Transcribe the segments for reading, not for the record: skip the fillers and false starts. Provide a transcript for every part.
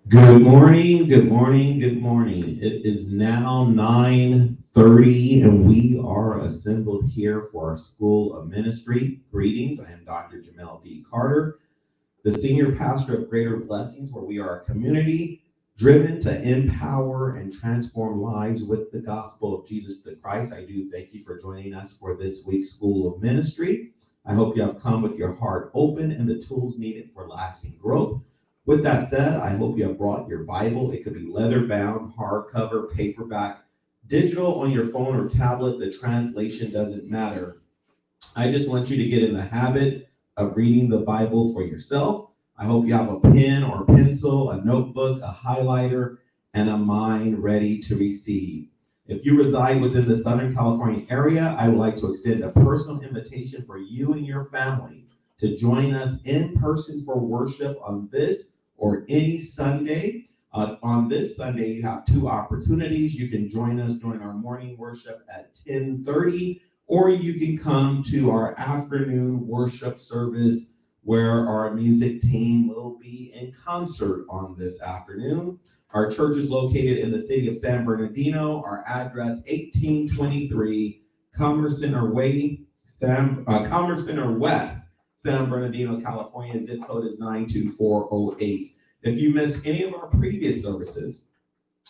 Good morning, good morning, good morning. It is now 9:30 and we are assembled here for our School of Ministry. Greetings, I am Dr. Jamel D. Carter, the Senior Pastor of Greater Blessings, where we are a community driven to empower and transform lives with the gospel of Jesus the Christ. I do thank you for joining us for this week's School of Ministry. I hope you have come with your heart open and the tools needed for lasting growth. With that said, I hope you have brought your Bible. It could be leather bound, hardcover, paperback, digital on your phone or tablet. The translation doesn't matter. I just want you to get in the habit of reading the Bible for yourself. I hope you have a pen or pencil, a notebook, a highlighter, and a mind ready to receive. If you reside within the Southern California area, I would like to extend a personal invitation for you and your family to join us in person for worship on this or any Sunday. On this Sunday, you have two opportunities. You can join us during our morning worship at 10:30, or you can come to our afternoon worship service where our music team will be in concert on this afternoon. Our church is located in the city of San Bernardino. Our address 1823 Commercenter West, San Bernardino, California. Zip code is 92408. If you missed any of our previous services,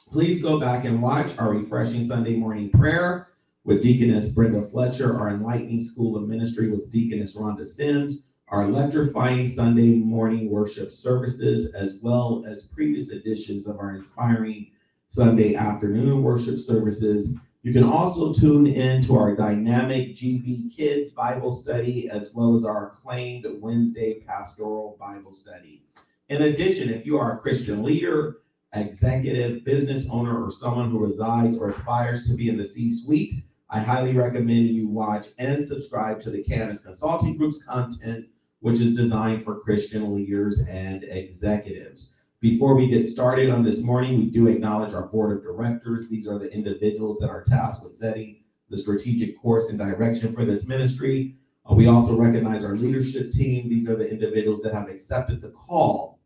please go back and watch our refreshing Sunday morning prayer with Deaconess Brenda Fletcher, our enlightening School of Ministry with Deaconess Ronda Sims, our electrifying Sunday morning worship services, as well as previous editions of our inspiring Sunday afternoon worship services. You can also tune in to our dynamic GB Kids Bible study, as well as our acclaimed Wednesday pastoral Bible study. In addition, if you are a Christian leader, executive, business owner, or someone who resides or aspires to be in the C-suite, I highly recommend you watch and subscribe to the Canvas Consulting Group's content, which is designed for Christian leaders and executives. Before we get started on this morning, we do acknowledge our board of directors. These are the individuals that are tasked with setting the strategic course and direction for this ministry. We also recognize our leadership team. These are the individuals that have accepted the call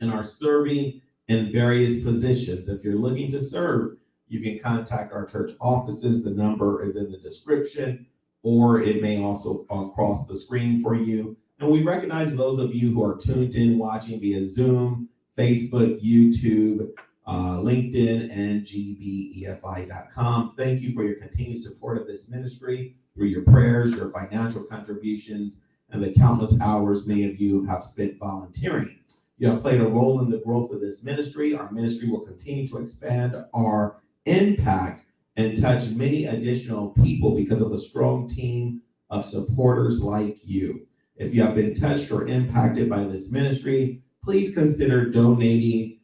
and are serving in various positions. If you're looking to serve, you can contact our church offices. The number is in the description, or it may also cross the screen for you. And we recognize those of you who are tuned in watching via Zoom, Facebook, YouTube, LinkedIn, and GBEFI.com. Thank you for your continued support of this ministry through your prayers, your financial contributions, and the countless hours many of you have spent volunteering. You have played a role in the growth of this ministry. Our ministry will continue to expand our impact and touch many additional people because of a strong team of supporters like you. If you have been touched or impacted by this ministry, please consider donating,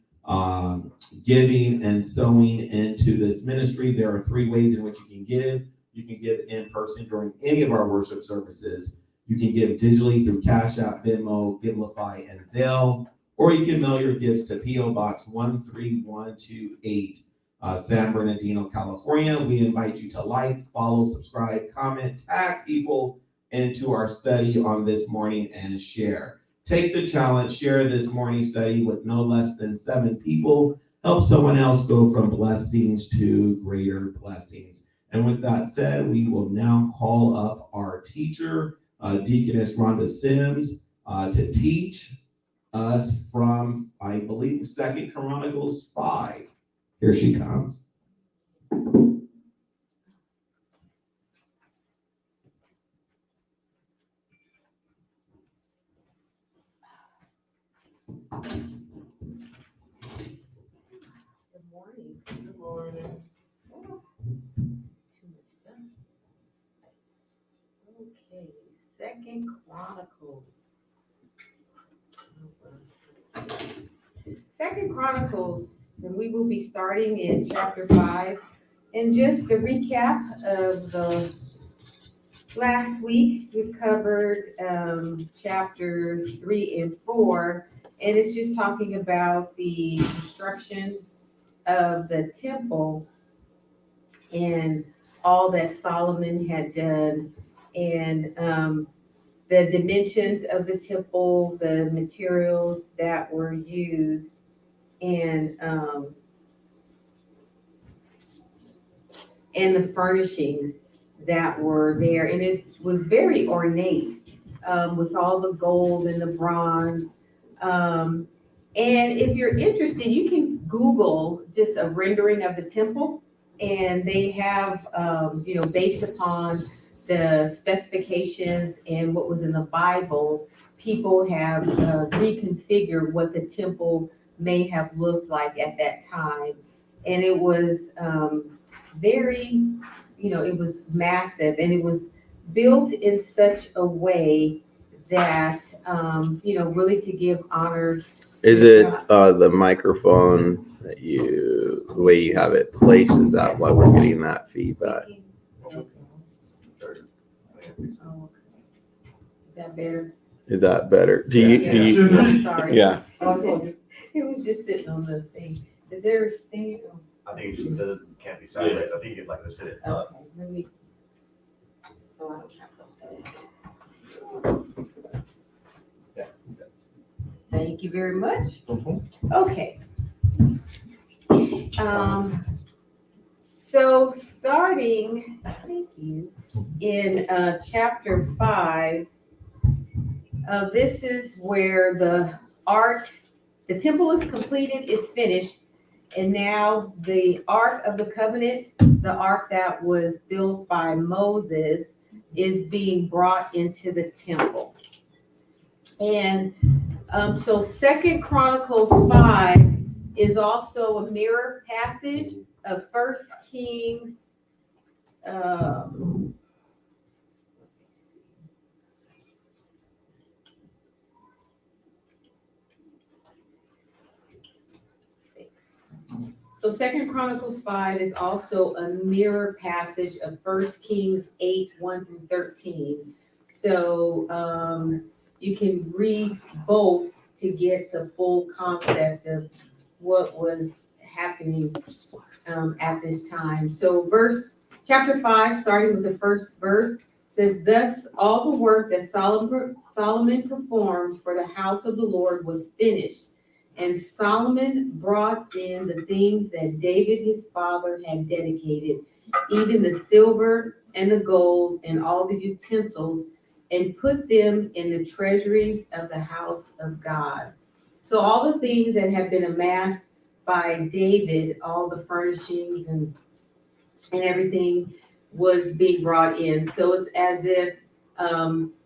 giving, and sowing into this ministry. There are three ways in which you can give. You can give in person during any of our worship services. You can give digitally through Cash App, Venmo, Givelify, and Zelle, or you can mail your gifts to P.O. Box 13128, San Bernardino, California. We invite you to like, follow, subscribe, comment, tag people into our study on this morning, and share. Take the challenge, share this morning study with no less than 7 people. Help someone else go from blessings to greater blessings. And with that said, we will now call up our teacher, Deaconess Ronda Sims, to teach us from, I believe, Second Chronicles 5. Here she comes. Good morning. Good morning. Too much stuff. Okay, Second Chronicles. Second Chronicles, and we will be starting in chapter 5. And just a recap of the last week, we covered chapters 3 and 4, and it's just talking about the construction of the temple and all that Solomon had done, and the dimensions of the temple, the materials that were used, and the furnishings that were there. And it was very ornate, with all the gold and the bronze. And if you're interested, you can Google just a rendering of the temple, and they have, based upon the specifications and what was in the Bible, people have reconfigured what the temple may have looked like at that time. And it was very, it was massive, and it was built in such a way that, really to give honor. Is it the microphone that the way you have it placed, is that why we're getting that feedback? Okay. Is that better? Is that better? Do Yeah. you, I'm sorry. yeah. It was just sitting on the thing. Is there a stand? I think it just can't be sideways. I think you'd like to sit it up. Okay, let me, so I don't have something. Yeah. Thank you very much. Mhm. Okay. So starting, thank you, in chapter 5, this is where the temple is completed, it's finished, and now the Ark of the Covenant, the Ark that was built by Moses, is being brought into the temple. And so Second Chronicles 5 is also a mirror passage of First Kings. So Second Chronicles 5 is also a mirror passage of First Kings 8, 1 through 13. So you can read both to get the full concept of what was happening at this time. So chapter 5, starting with the first verse, says, "Thus all the work that Solomon performed for the house of the Lord was finished. And Solomon brought in the things that David his father had dedicated, even the silver and the gold and all the utensils, and put them in the treasuries of the house of God." So all the things that have been amassed by David, all the furnishings and everything was being brought in. So it's as if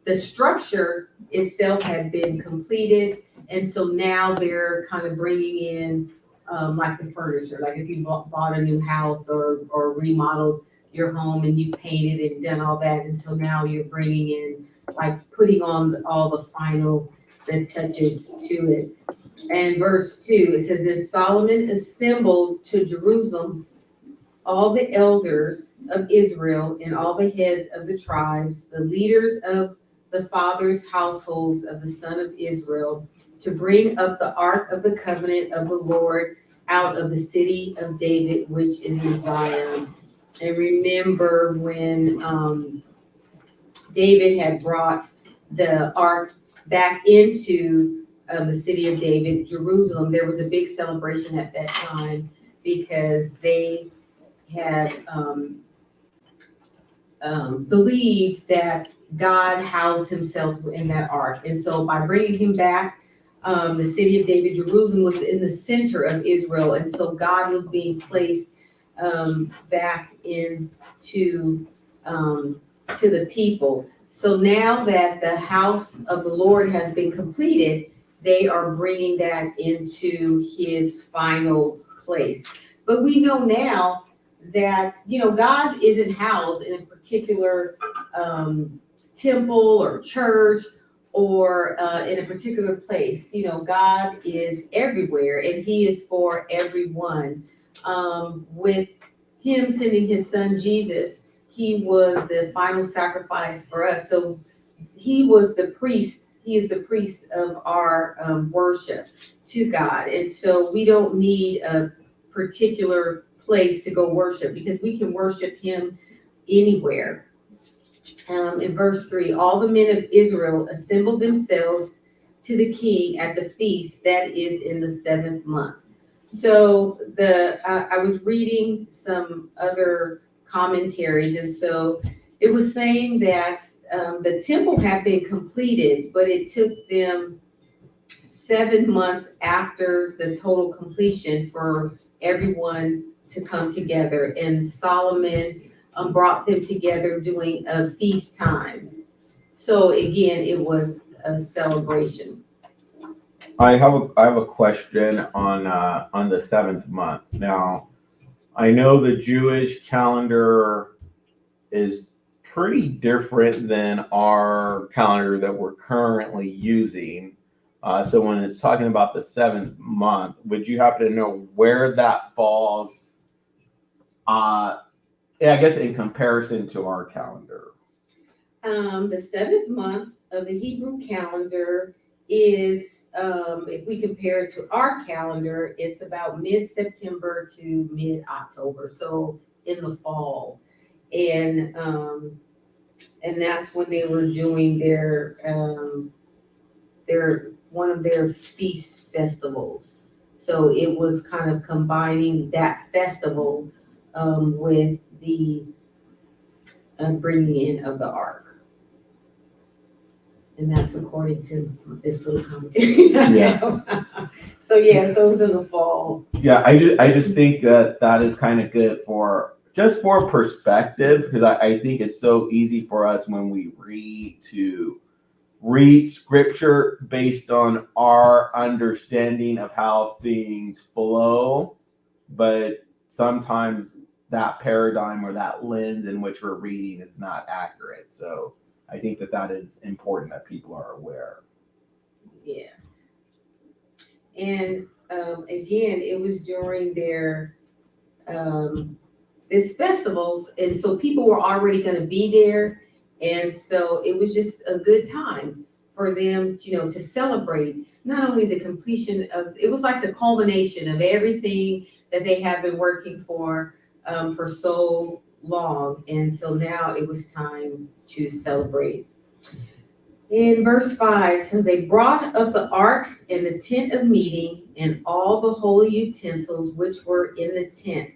the structure itself had been completed. And so now they're kind of bringing in like the furniture, like if you bought a new house or remodeled your home and you painted and done all that. And so now you're bringing in, like putting on all the final touches to it. And verse 2, it says, "Then Solomon assembled to Jerusalem all the elders of Israel and all the heads of the tribes, the leaders of the fathers' households of the son of Israel, to bring up the ark of the covenant of the Lord out of the city of David, which is in Zion." And remember when David had brought the ark back into the city of David, Jerusalem, there was a big celebration at that time because they had believed that God housed himself in that ark. And so by bringing him back, the city of David, Jerusalem, was in the center of Israel. And so God was being placed back into to the people. So now that the house of the Lord has been completed, they are bringing that into his final place. But we know now that, God isn't housed in a particular temple or church or in a particular place. God is everywhere, and he is for everyone. With him sending his son Jesus, he was the final sacrifice for us. So he was the priest. He is the priest of our worship to God. And so we don't need a particular place to go worship because we can worship him anywhere. In verse 3, "All the men of Israel assembled themselves to the king at the feast that is in the 7th month." So I was reading some other commentaries, and so it was saying that the temple had been completed, but it took them 7 months after the total completion for everyone to come together. And Solomon brought them together doing a feast time. So again, it was a celebration. I have a question on the 7th month. Now, I know the Jewish calendar is pretty different than our calendar that we're currently using. So when it's talking about the 7th month, would you happen to know where that falls? I guess in comparison to our calendar. The 7th month of the Hebrew calendar is, if we compare it to our calendar, it's about mid-September to mid-October, so in the fall. And that's when they were doing their one of their feast festivals. So it was kind of combining that festival with the bringing in of the ark. And that's according to this little commentary. Yeah. So yeah, so it was in the fall. Yeah, I just think that is kind of good for perspective, because I think it's so easy for us when we read to read scripture based on our understanding of how things flow, but sometimes that paradigm or that lens in which we're reading is not accurate. So I think that is important that people are aware. Yes. And again, it was during their this festivals, and so people were already going to be there, and so it was just a good time for them, to celebrate not only the completion of, it was like the culmination of everything that they have been working for so long, and so now it was time to celebrate. In verse 5, so they brought up the ark and the tent of meeting and all the holy utensils which were in the tent,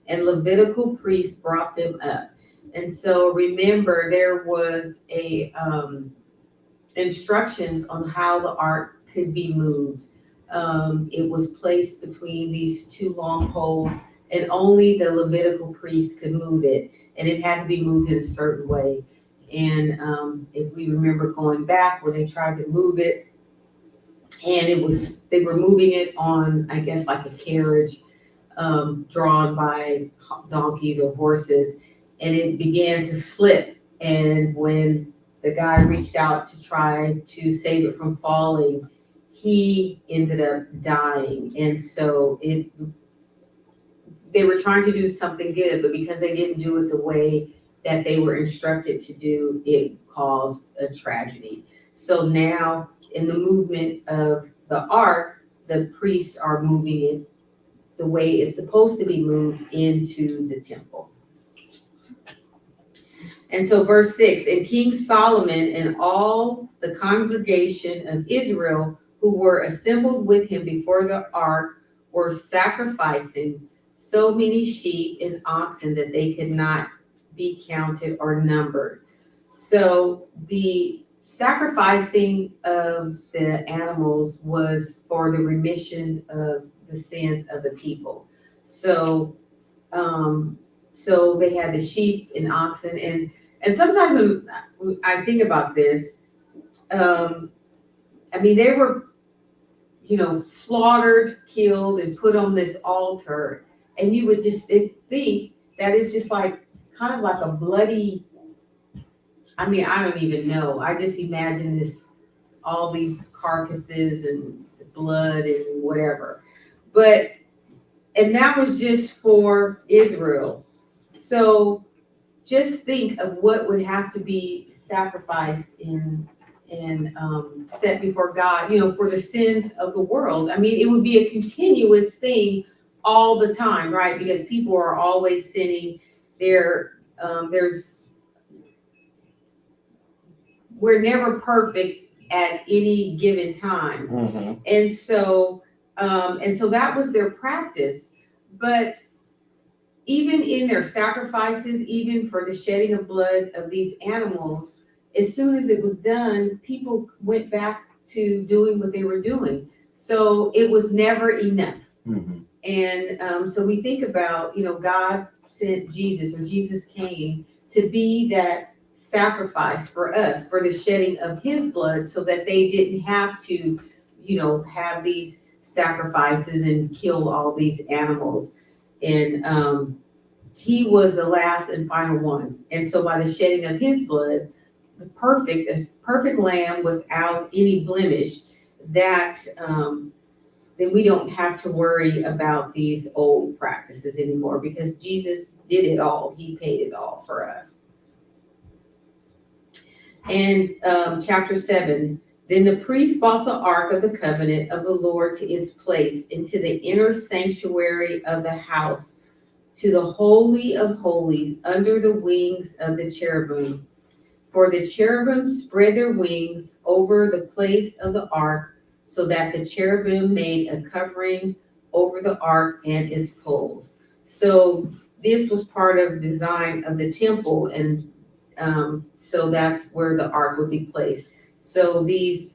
and Levitical priests brought them up. And so remember, there was a instructions on how the ark could be moved. It was placed between these two long poles, and only the Levitical priests could move it, and it had to be moved in a certain way. And if we remember going back when they tried to move it, and they were moving it on, I guess, like a carriage drawn by donkeys or horses, and it began to slip. And when the guy reached out to try to save it from falling, he ended up dying. And so they were trying to do something good, but because they didn't do it the way that they were instructed to do, it caused a tragedy. So now in the movement of the ark, the priests are moving it the way it's supposed to be moved into the temple. And so verse 6, and King Solomon and all the congregation of Israel who were assembled with him before the ark were sacrificing so many sheep and oxen that they could not be counted or numbered. So the sacrificing of the animals was for the remission of the sins of the people. So so they had the sheep and oxen, and sometimes when I think about this, I mean, they were, slaughtered, killed, and put on this altar, and you would just think that it's just like kind of like a bloody, I mean, I don't even know. I just imagine all these carcasses and blood and whatever. And that was just for Israel. So just think of what would have to be sacrificed and set before God, for the sins of the world. I mean, it would be a continuous thing all the time, right? Because people are always sinning. We're never perfect at any given time. Mm-hmm. And so And so that was their practice. But even in their sacrifices, even for the shedding of blood of these animals, as soon as it was done, people went back to doing what they were doing. So it was never enough. Mm-hmm. And so we think about, God sent Jesus, or Jesus came to be that sacrifice for us, for the shedding of his blood, so that they didn't have to, have these sacrifices and kill all these animals. And he was the last and final one. And so by the shedding of his blood, the perfect lamb without any blemish, that then we don't have to worry about these old practices anymore, because Jesus did it all. He paid it all for us. And chapter 7, then the priest brought the ark of the covenant of the Lord to its place into the inner sanctuary of the house, to the Holy of Holies, under the wings of the cherubim. For the cherubim spread their wings over the place of the ark, so that the cherubim made a covering over the ark and its poles. So this was part of the design of the temple, and so that's where the ark would be placed. So these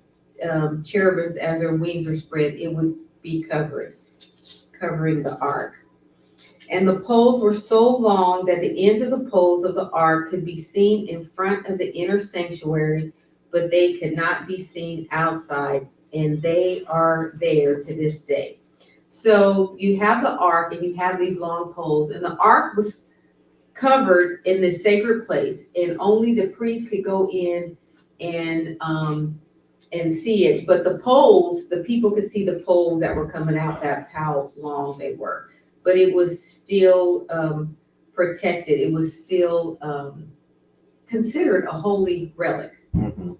cherubims, as their wings are spread, it would be covering the ark. And the poles were so long that the ends of the poles of the ark could be seen in front of the inner sanctuary, but they could not be seen outside, and they are there to this day. So you have the ark, and you have these long poles, and the ark was covered in the sacred place, and only the priest could go in and see it. But the poles, the people could see the poles that were coming out. That's how long they were. But it was still protected. It was still considered a holy relic. Mm-hmm.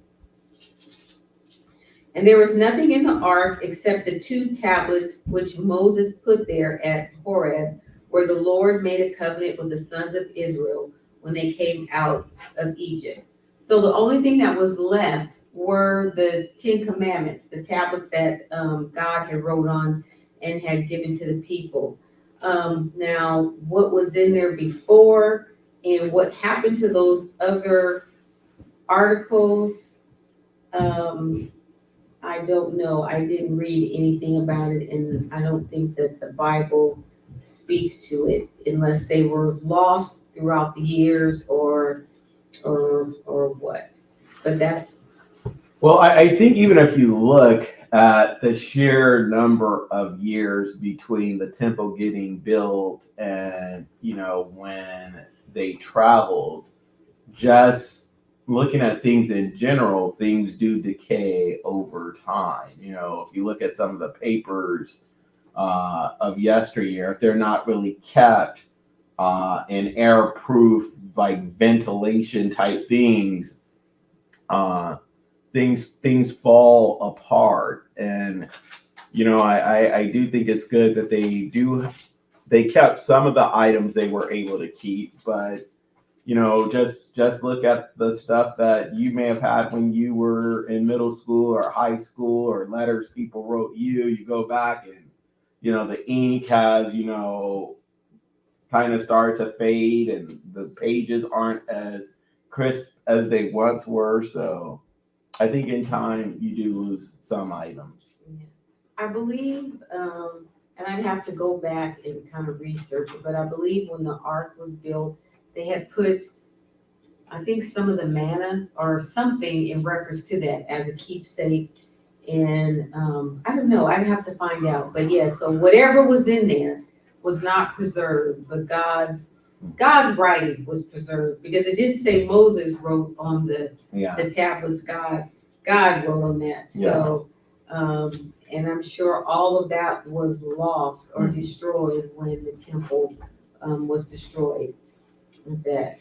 And there was nothing in the ark except the 2 tablets which Moses put there at Horeb, where the Lord made a covenant with the sons of Israel when they came out of Egypt. So the only thing that was left were the 10 commandments, the tablets that God had wrote on and had given to the people. Now, what was in there before and what happened to those other articles, I don't know. I didn't read anything about it, and I don't think that the Bible speaks to it, unless they were lost throughout the years or what. But that's... Well, I think even if you look at the sheer number of years between the temple getting built and, when they traveled, just looking at things in general, things do decay over time. If you look at some of the papers of yesteryear, if they're not really kept in air-proof, like ventilation type things, things fall apart. And I do think it's good that they kept some of the items they were able to keep, but just look at the stuff that you may have had when you were in middle school or high school, or letters people wrote you go back and the ink has kind of started to fade, and the pages aren't as crisp as they once were. So I think in time you do lose some items. I believe, and I'd have to go back and kind of research it, but I believe when the ark was built, they had put, I think, some of the manna or something in reference to that as a keepsake. And I don't know, I'd have to find out. But yeah, so whatever was in there was not preserved, but God's writing was preserved, because it didn't say Moses wrote on the tablets. God wrote on that. So, and I'm sure all of that was lost or destroyed when the temple was destroyed. That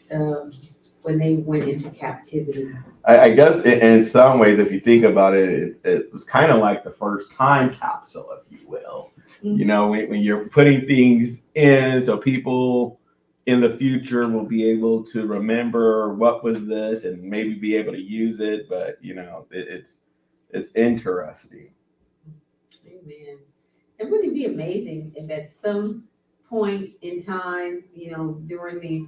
when they went into captivity. I guess in some ways, if you think about it, it was kind of like the first time capsule, if you will. Mm-hmm. When you're putting things in, so people in the future will be able to remember what was this and maybe be able to use it. But it's interesting. Amen. it wouldn't be amazing if at some point in time, during these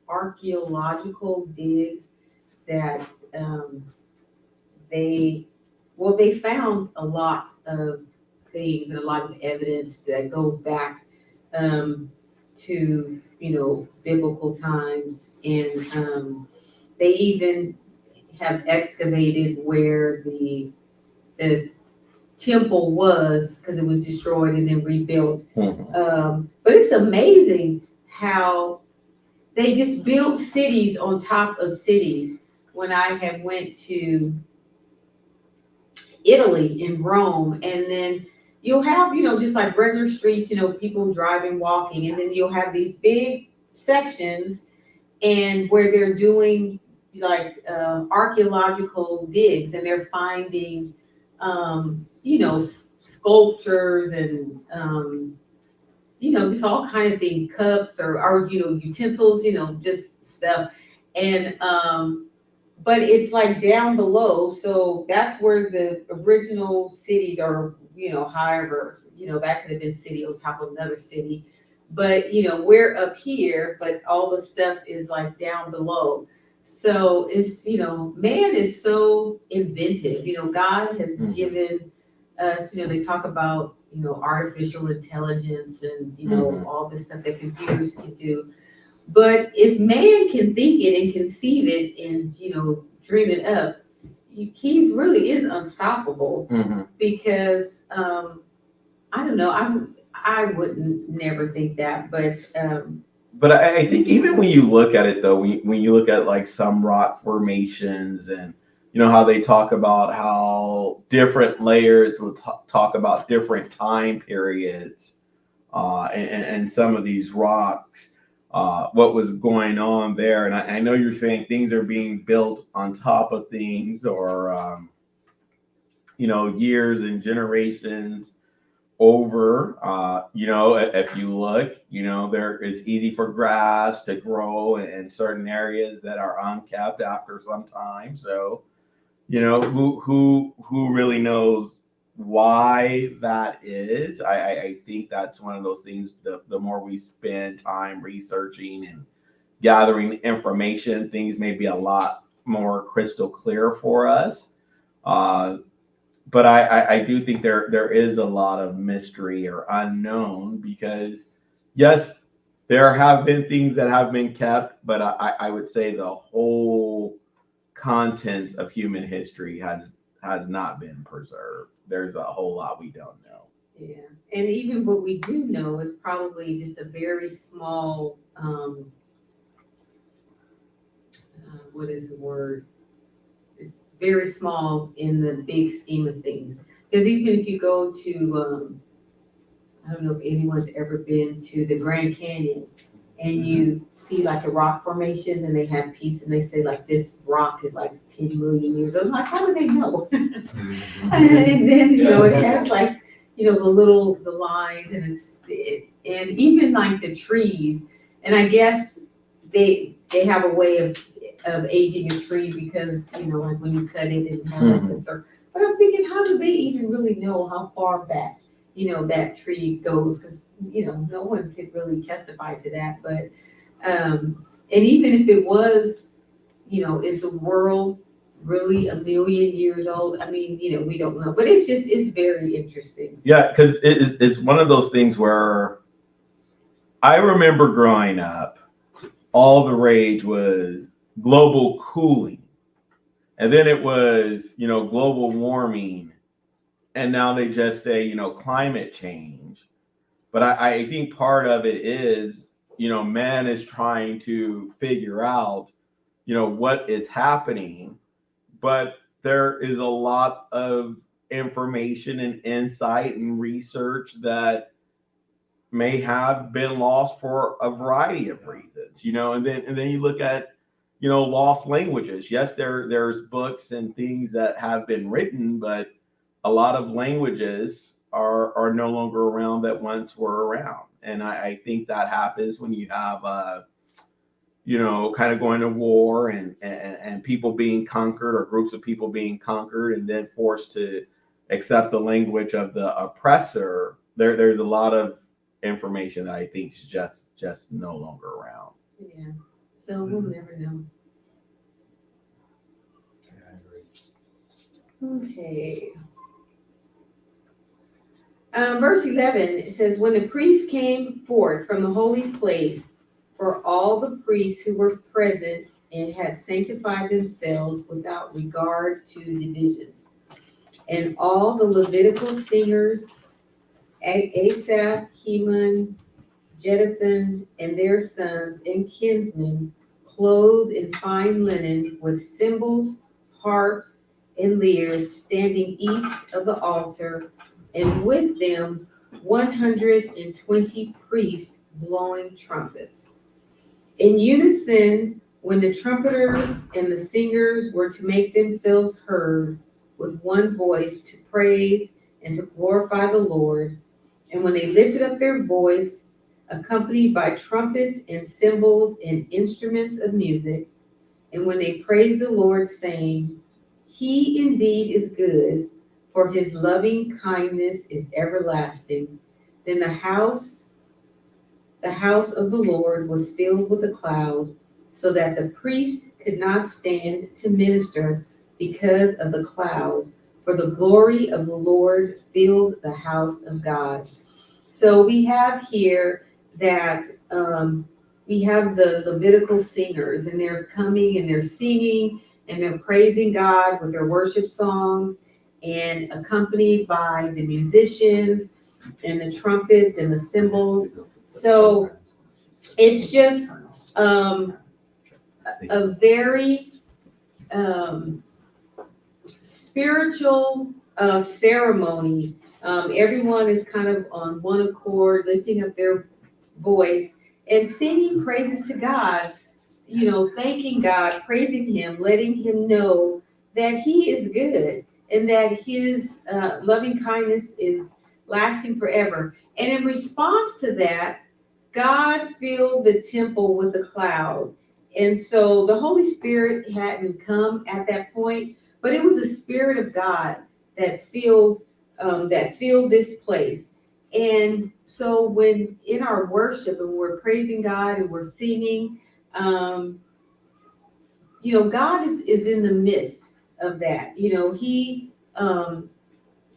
archaeological digs that they found a lot of things and a lot of evidence that goes back to biblical times, and they even have excavated where the temple was, because it was destroyed and then rebuilt. But it's amazing how they just build cities on top of cities. When I have went to Italy in Rome, and then you'll have, just like regular streets, people driving, walking, and then you'll have these big sections and where they're doing like archaeological digs, and they're finding sculptures and just all kind of things, cups or utensils, just stuff. And but it's like down below, so that's where the original cities are, however, that could have been city on top of another city. But we're up here, but all the stuff is like down below. So it's, man is so inventive. God has given us, they talk about, artificial intelligence and, all this stuff that computers can do. But if man can think it and conceive it and, dream it up, he really is unstoppable. Because, I don't know, I wouldn't never think that, but I think even when you look at it though, when you look at like some rock formations and how they talk about how different layers will talk about different time periods, and some of these rocks, what was going on there. And I know you're saying things are being built on top of things, or years and generations over. If you look, there is easy for grass to grow in certain areas that are unkept after some time. So, who really knows why that is? I think that's one of those things. The more we spend time researching and gathering information, things may be a lot more crystal clear for us. But I do think there is a lot of mystery or unknown, because yes, there have been things that have been kept, but I would say the whole contents of human history has not been preserved. There's a whole lot we don't know. yeah. And even what we do know is probably just a very small, what is the word? It's very small in the big scheme of things. Because even if you go to, I don't know if anyone's ever been to the Grand Canyon, and you see like the rock formations, and they have pieces, and they say like this rock is like 10 million years old. I'm like, how do they know? And then it has like the lines, and and even like the trees. And I guess they have a way of aging a tree, because like when you cut it and have like the circle. But I'm thinking, how do they even really know how far back that tree goes? Because no one could really testify to that. But and even if it was, is the world really 1 million years old? I mean, we don't know. But it's very interesting. Yeah, because it's one of those things where I remember growing up, all the rage was global cooling, and then it was global warming, and now they just say climate change. But I think part of it is man is trying to figure out what is happening, but there is a lot of information and insight and research that may have been lost for a variety of reasons, and then you look at lost languages. Yes, there's books and things that have been written, but a lot of languages are no longer around that once were around. And I think that happens when you have kind of going to war and people being conquered, or groups of people being conquered and then forced to accept the language of the oppressor, there's a lot of information that I think is just no longer around. Yeah, so we'll never know. Okay. Verse 11, it says, when the priests came forth from the holy place, for all the priests who were present and had sanctified themselves without regard to divisions, and all the Levitical singers, Asaph, Heman, Jeduthun, and their sons and kinsmen, clothed in fine linen, with cymbals, harps, and lyres, standing east of the altar, and with them 120 priests blowing trumpets. In unison, when the trumpeters and the singers were to make themselves heard with one voice to praise and to glorify the Lord, and when they lifted up their voice, accompanied by trumpets and cymbals and instruments of music, and when they praised the Lord, saying, He indeed is good, for his loving kindness is everlasting, then the house of the Lord was filled with a cloud, so that the priest could not stand to minister because of the cloud, for the glory of the Lord filled the house of God. So we have here that we have the Levitical singers, and they're coming and they're singing and they're praising God with their worship songs, and accompanied by the musicians and the trumpets and the cymbals. So it's just a very spiritual ceremony. Everyone is kind of on one accord, lifting up their voice and singing praises to God, thanking God, praising him, letting him know that he is good and that his loving kindness is lasting forever. And in response to that, God filled the temple with a cloud. And so the Holy Spirit hadn't come at that point, but it was the Spirit of God that filled this place. And so when in our worship and we're praising God and we're singing, God is in the midst of that. He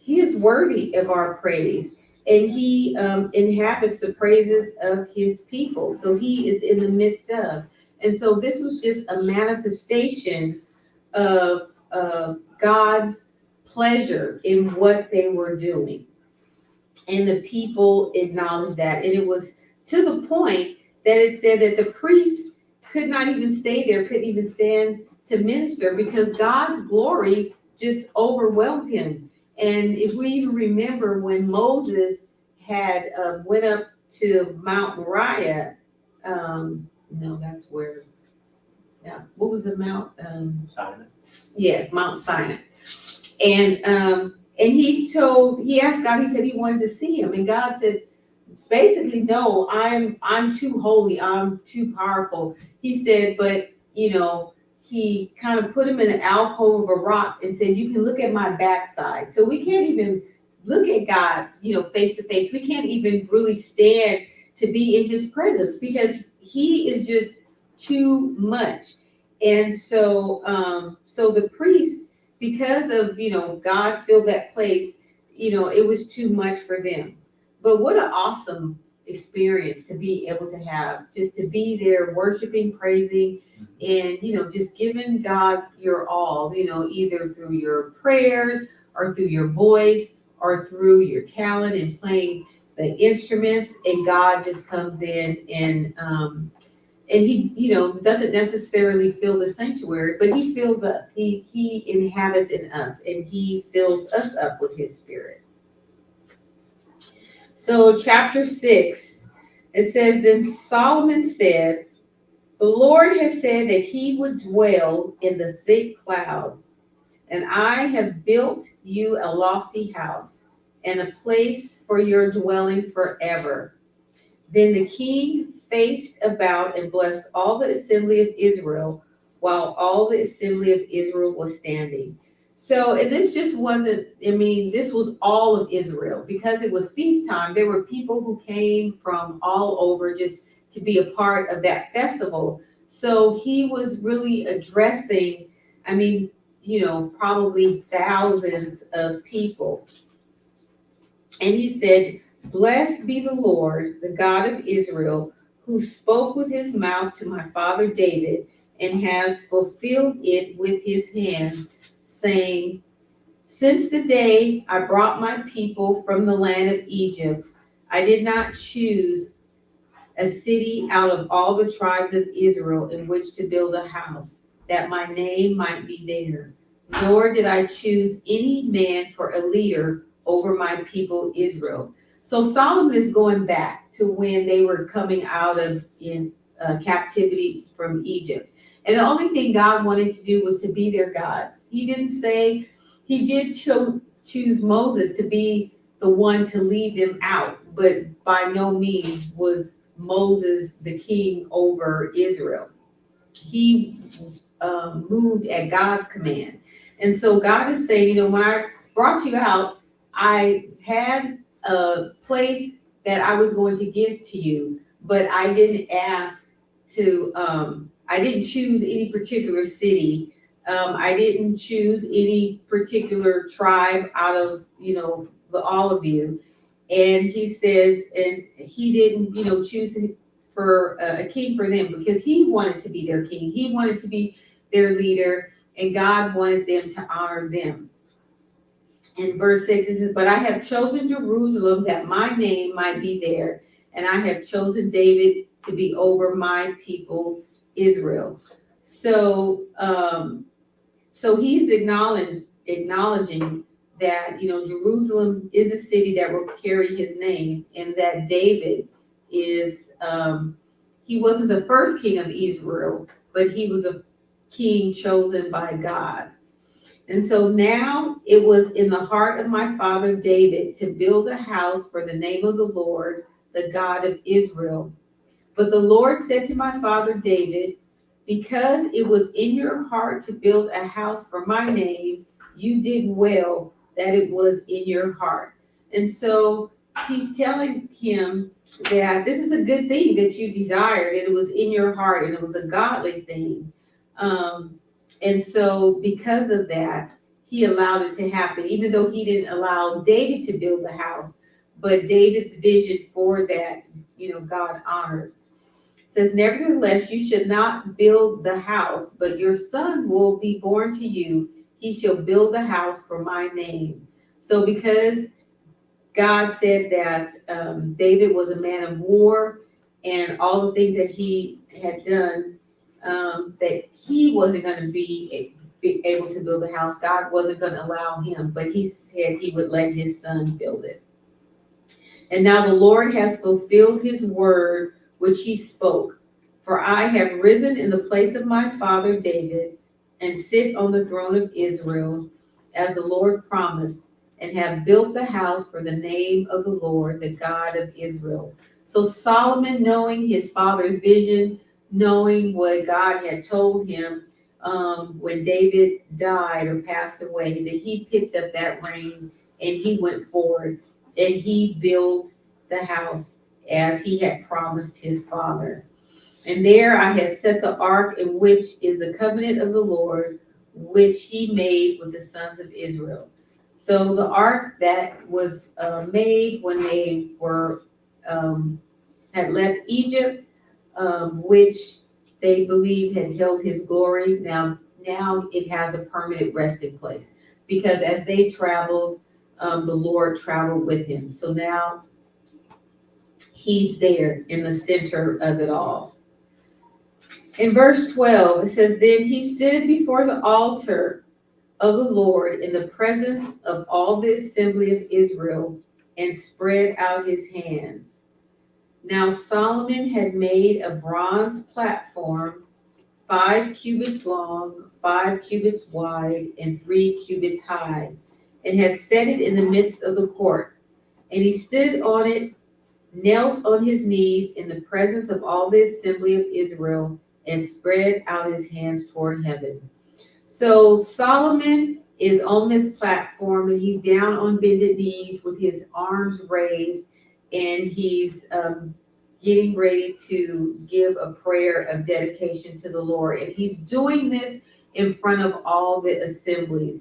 is worthy of our praise, and he inhabits the praises of his people. So he is in the midst of. And so this was just a manifestation of God's pleasure in what they were doing. And the people acknowledged that. And it was to the point that it said that the priests could not even stay there, couldn't even stand to minister, because God's glory just overwhelmed him. And if we even remember when Moses had went up to Mount Moriah, what was the mount? Sinai. Yeah, Mount Sinai. And he asked God, he said he wanted to see him. And God said, basically, no, I'm too holy, I'm too powerful. He said, but he kind of put him in an alcove of a rock and said, you can look at my backside. So we can't even look at God, face to face. We can't even really stand to be in his presence because he is just too much. And so, the priest, because of, God filled that place, it was too much for them. But what an awesome experience to be able to have, just to be there worshiping, praising, and, just giving God your all, either through your prayers or through your voice or through your talent and playing the instruments. And God just comes in and he, doesn't necessarily fill the sanctuary, but he fills us. He inhabits in us, and he fills us up with his spirit. So chapter 6, it says, then Solomon said, the Lord has said that he would dwell in the thick cloud, and I have built you a lofty house and a place for your dwelling forever. Then the king faced about and blessed all the assembly of Israel, while all the assembly of Israel was standing. So, and this just wasn't, I mean, this was all of Israel because it was feast time. There were people who came from all over just to be a part of that festival. So he was really addressing, I mean, probably thousands of people. And he said, "Blessed be the Lord, the God of Israel, who spoke with his mouth to my father David and has fulfilled it with his hands, saying, since the day I brought my people from the land of Egypt, I did not choose a city out of all the tribes of Israel in which to build a house, that my name might be there. Nor did I choose any man for a leader over my people Israel." So Solomon is going back to when they were coming out of captivity from Egypt. And the only thing God wanted to do was to be their God. He didn't say, he did choose Moses to be the one to lead them out, but by no means was Moses the king over Israel. He moved at God's command. And so God is saying, when I brought you out, I had a place that I was going to give to you, but I didn't I didn't choose any particular city. I didn't choose any particular tribe out of, all of you. And he says, and he didn't, choose for a king for them because he wanted to be their king. He wanted to be their leader, and God wanted them to honor them. In verse 6, it says, "But I have chosen Jerusalem that my name might be there, and I have chosen David to be over my people Israel." So, so he's acknowledging that, Jerusalem is a city that will carry his name, and that David is, he wasn't the first king of Israel, but he was a king chosen by God. And so now it was in the heart of my father David to build a house for the name of the Lord, the God of Israel. But the Lord said to my father David, because it was in your heart to build a house for my name, you did well that it was in your heart. And so he's telling him that this is a good thing that you desired, and it was in your heart, and it was a godly thing. And so because of that, he allowed it to happen, even though he didn't allow David to build the house, but David's vision for that, God honored. It says, "Nevertheless, you should not build the house, but your son will be born to you. He shall build the house for my name." So because God said that David was a man of war and all the things that he had done, that he wasn't going to be able to build a house. God wasn't going to allow him, but he said he would let his son build it. "And now the Lord has fulfilled his word which he spoke. For I have risen in the place of my father David and sit on the throne of Israel, as the Lord promised, and have built the house for the name of the Lord, the God of Israel." So Solomon, knowing his father's vision, knowing what God had told him when David died or passed away, that he picked up that reign and he went forward and he built the house as he had promised his father. "And there I have set the ark, in which is the covenant of the Lord, which he made with the sons of Israel." So the ark that was made when they were had left Egypt, which they believed had held his glory. Now it has a permanent resting place, because as they traveled, the Lord traveled with him. So now he's there in the center of it all. In verse 12, it says, "Then he stood before the altar of the Lord in the presence of all the assembly of Israel and spread out his hands. Now Solomon had made a bronze platform, 5 cubits long, 5 cubits wide, and 3 cubits high, and had set it in the midst of the court. And he stood on it, knelt on his knees in the presence of all the assembly of Israel, and spread out his hands toward heaven." So Solomon is on this platform, and he's down on bended knees with his arms raised, and he's getting ready to give a prayer of dedication to the Lord. And he's doing this in front of all the assemblies.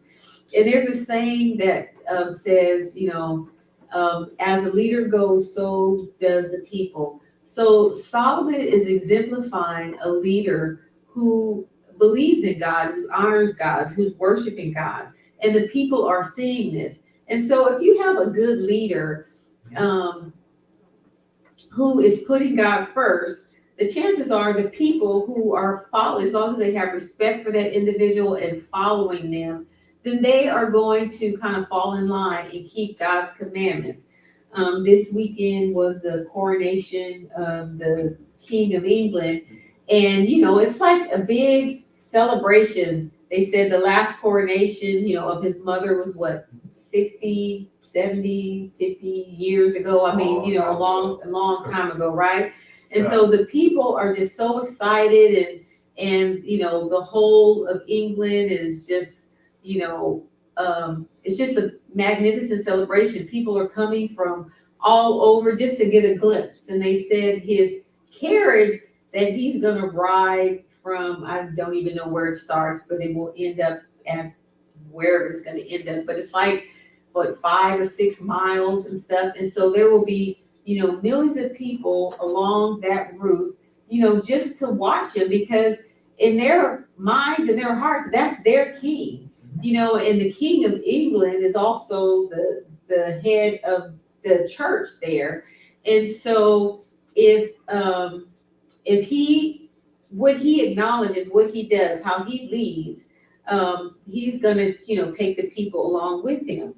And there's a saying that says, as a leader goes, so does the people. So Solomon is exemplifying a leader who believes in God, who honors God, who's worshiping God. And the people are seeing this. And so if you have a good leader who is putting God first, the chances are the people who are following, as long as they have respect for that individual and following them, then they are going to kind of fall in line and keep God's commandments. This weekend was the coronation of the King of England. And, it's like a big celebration. They said the last coronation, of his mother was 60, 70, 50 years ago. I mean, a long time ago, right? And so the people are just so excited, and the whole of England is just, it's just a magnificent celebration. People are coming from all over just to get a glimpse. And they said his carriage that he's going to ride from, I don't even know where it starts, but it will end up at wherever it's going to end up. But it's like, 5 or 6 miles and stuff. And so there will be, millions of people along that route, just to watch him, because in their minds and their hearts, that's their king, and the King of England is also the head of the church there. And so if what he acknowledges, what he does, how he leads, he's gonna, take the people along with him.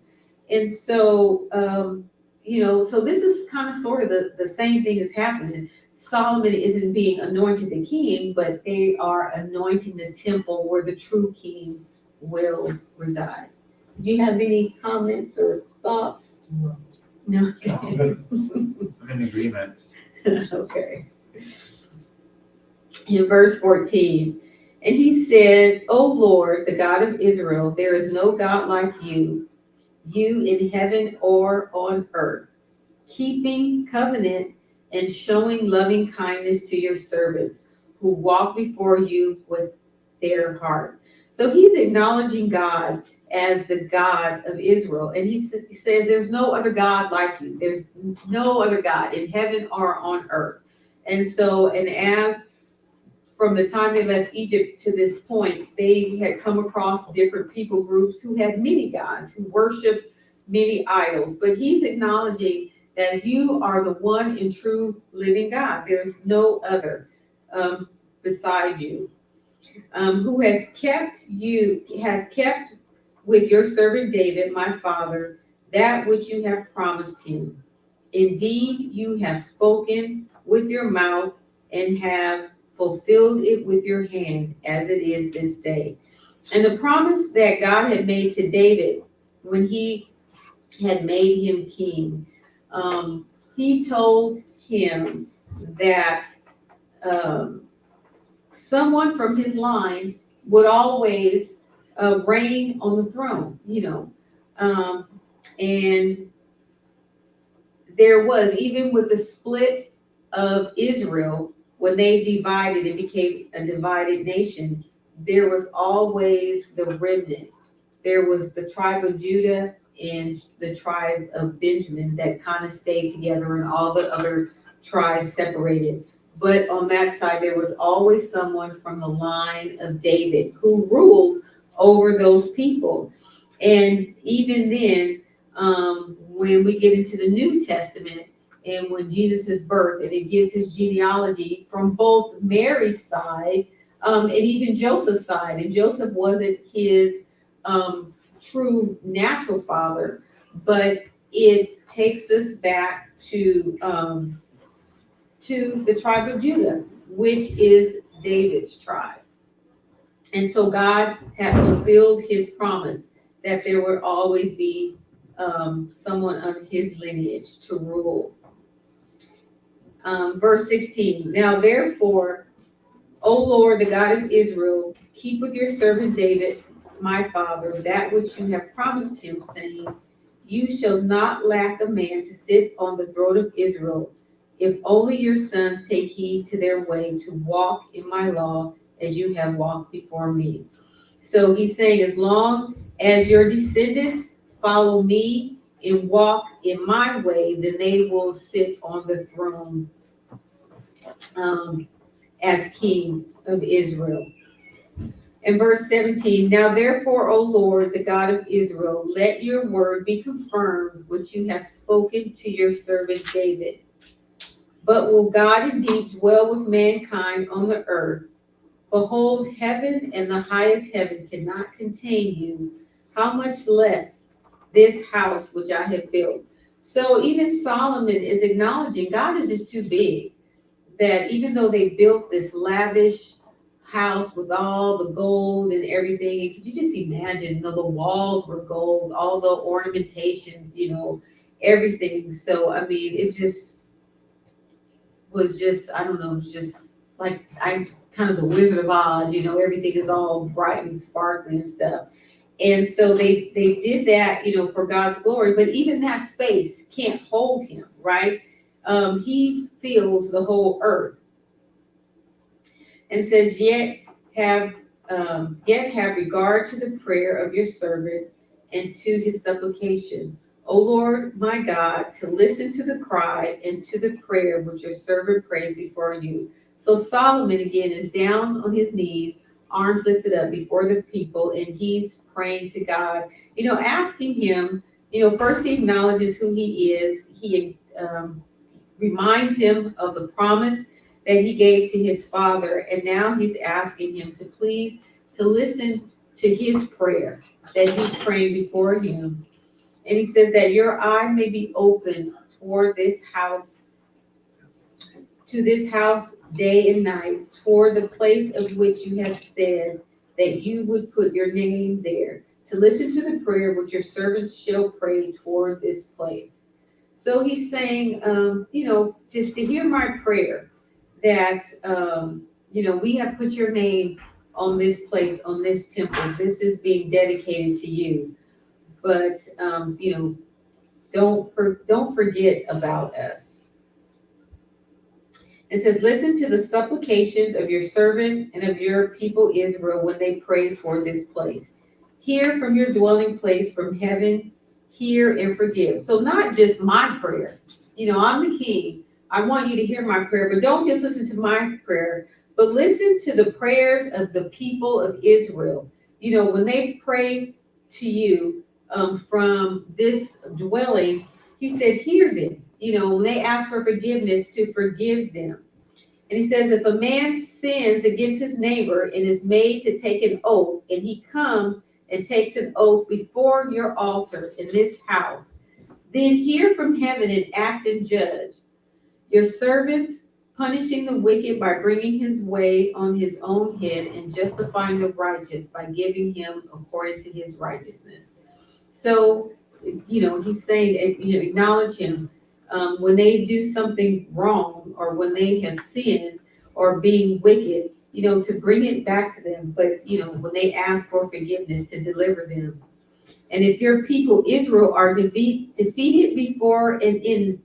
And so, so this is kind of sort of the same thing is happening. Solomon isn't being anointed the king, but they are anointing the temple where the true king will reside. Do you have any comments or thoughts? No. Okay. I'm in agreement. Okay. In verse 14, and he said, O Lord, the God of Israel, there is no God like you in heaven or on earth, keeping covenant and showing loving kindness to your servants who walk before you with their heart. So he's acknowledging God as the God of Israel. And he says, there's no other God like you. There's no other God in heaven or on earth. And so, and as from the time they left Egypt to this point, they had come across different people groups who had many gods, who worshiped many idols. But he's acknowledging that you are the one and true living God. There's no other beside you, who has kept with your servant David, my father, that which you have promised him. Indeed, you have spoken with your mouth and have fulfilled it with your hand, as it is this day. And the promise that God had made to David when he had made him king, he told him that someone from his line would always reign on the throne, and there was, even with the split of Israel, when they divided and became a divided nation, there was always the remnant. There was the tribe of Judah and the tribe of Benjamin that kind of stayed together, and all the other tribes separated. But on that side, there was always someone from the line of David who ruled over those people. And even then, when we get into the New Testament, and when Jesus' birth, and it gives his genealogy from both Mary's side and even Joseph's side. And Joseph wasn't his true natural father, but it takes us back to the tribe of Judah, which is David's tribe. And so God had fulfilled his promise that there would always be someone of his lineage to rule. Verse 16, now therefore, O Lord, the God of Israel, keep with your servant David my father that which you have promised him, saying, you shall not lack a man to sit on the throne of Israel, if only your sons take heed to their way to walk in my law as you have walked before me. So he's saying, as long as your descendants follow me and walk in my way, then they will sit on the throne as king of Israel. In verse 17, now therefore, O Lord, the God of Israel, let your word be confirmed, which you have spoken to your servant David. But will God indeed dwell with mankind on the earth? Behold, heaven and the highest heaven cannot contain you. How much less this house which I have built? So even Solomon is acknowledging God is just too big. That even though they built this lavish house with all the gold and everything, because you just imagine the walls were gold, all the ornamentations, everything. So I mean, it just was just, I don't know, just like I kind of the Wizard of Oz, everything is all bright and sparkling and stuff. And so they did that, for God's glory, but even that space can't hold him, right? He fills the whole earth. And says, yet have regard to the prayer of your servant and to his supplication. O Lord, my God, to listen to the cry and to the prayer which your servant prays before you. So Solomon again is down on his knees, arms lifted up before the people, and he's praying to God, asking him, first he acknowledges who he is. He reminds him of the promise that he gave to his father, and now he's asking him to please to listen to his prayer that he's praying before him. And he says that your eye may be open toward this house, to this house day and night, toward the place of which you have said that you would put your name there, to listen to the prayer which your servants shall pray toward this place. So he's saying, just to hear my prayer, that, we have put your name on this place, on this temple. This is being dedicated to you. But, don't forget about us. It says, listen to the supplications of your servant and of your people Israel when they pray for this place. Hear from your dwelling place from heaven, hear and forgive. So not just my prayer. I'm the king. I want you to hear my prayer, but don't just listen to my prayer, but listen to the prayers of the people of Israel. When they pray to you from this dwelling, he said, hear them. When they ask for forgiveness, to forgive them. And he says, if a man sins against his neighbor and is made to take an oath, and he comes and takes an oath before your altar in this house, then hear from heaven and act and judge. Your servants punishing the wicked by bringing his way on his own head, and justifying the righteous by giving him according to his righteousness. So, he's saying, acknowledge him. When they do something wrong, or when they have sinned or being wicked, to bring it back to them. But, when they ask for forgiveness, to deliver them. And if your people Israel are defeated before an enemy,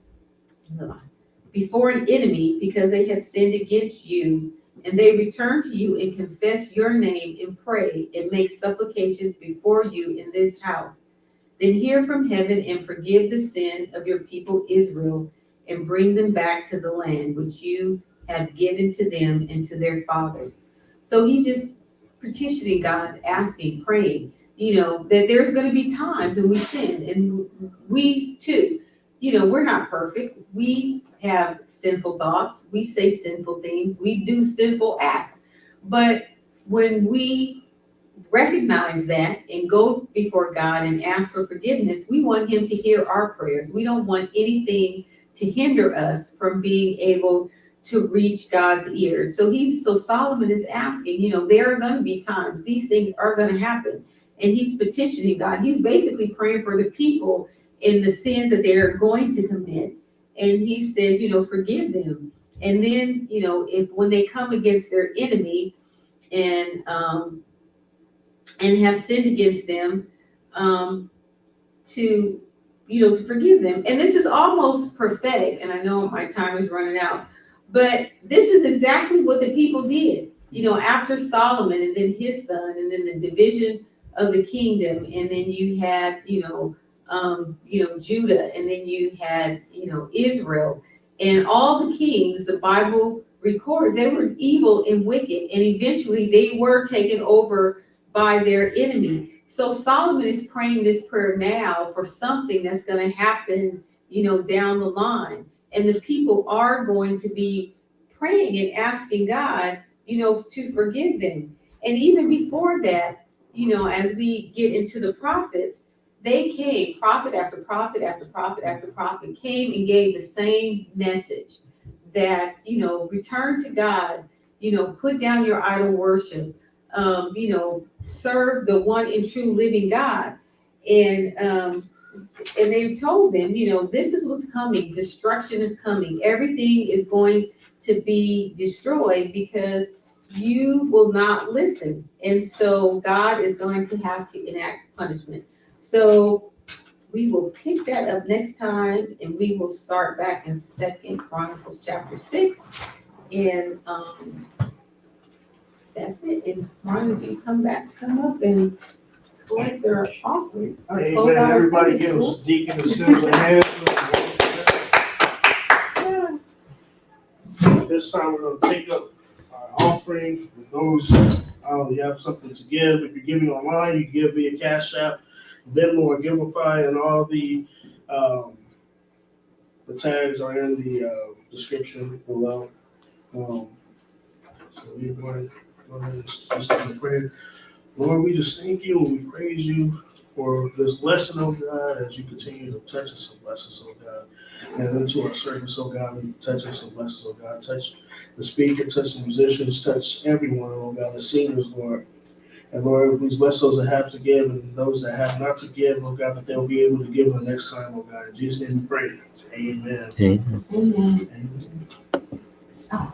because they have sinned against you, and they return to you and confess your name and pray and make supplications before you in this house, then hear from heaven and forgive the sin of your people Israel, and bring them back to the land which you have given to them and to their fathers. So he's just petitioning God, asking, praying, that there's going to be times when we sin, and we too, we're not perfect. We have sinful thoughts. We say sinful things. We do sinful acts. But when we recognize that and go before God and ask for forgiveness, we want him to hear our prayers. We don't want anything to hinder us from being able to reach God's ears. So Solomon is asking, there are going to be times, these things are going to happen. And he's petitioning God. He's basically praying for the people in the sins that they're going to commit. And he says, forgive them. And then, if when they come against their enemy and and have sinned against them, to, to forgive them. And this is almost prophetic, and I know my time is running out, but this is exactly what the people did, after Solomon and then his son, and then the division of the kingdom, and then you had, Judah, and then you had, Israel, and all the kings the Bible records, they were evil and wicked, and eventually they were taken over by their enemy. So Solomon is praying this prayer now for something that's going to happen, down the line. And the people are going to be praying and asking God, to forgive them. And even before that, as we get into the prophets, they came, prophet after prophet after prophet after prophet came and gave the same message that, return to God, put down your idol worship, serve the one and true living God. And they told them, this is what's coming. Destruction is coming. Everything is going to be destroyed because you will not listen. And so God is going to have to enact punishment. So we will pick that up next time, and we will start back in Second Chronicles chapter 6. And that's it. And Ron, if you come up and collect their offering. Or close Amen. out our Everybody Sunday gives school. Deaconess Sims a hand. This time we're going to take up our offering. For those, you have something to give. If you're giving online, you give via Cash App, Venmo, or Givelify, and all the tags are in the description below. So we're going to go ahead and just start the prayer. Lord, we just thank you and we praise you for this lesson, oh God, as you continue to touch us and bless us, oh God. And into our service, oh God, we touch us and bless us, oh God. Touch the speaker, touch the musicians, touch everyone, oh God, the singers, Lord. And Lord, please bless those that have to give and those that have not to give, oh God, that they'll be able to give the next time, oh God. In Jesus' name we pray. Amen. Amen. Amen. Oh.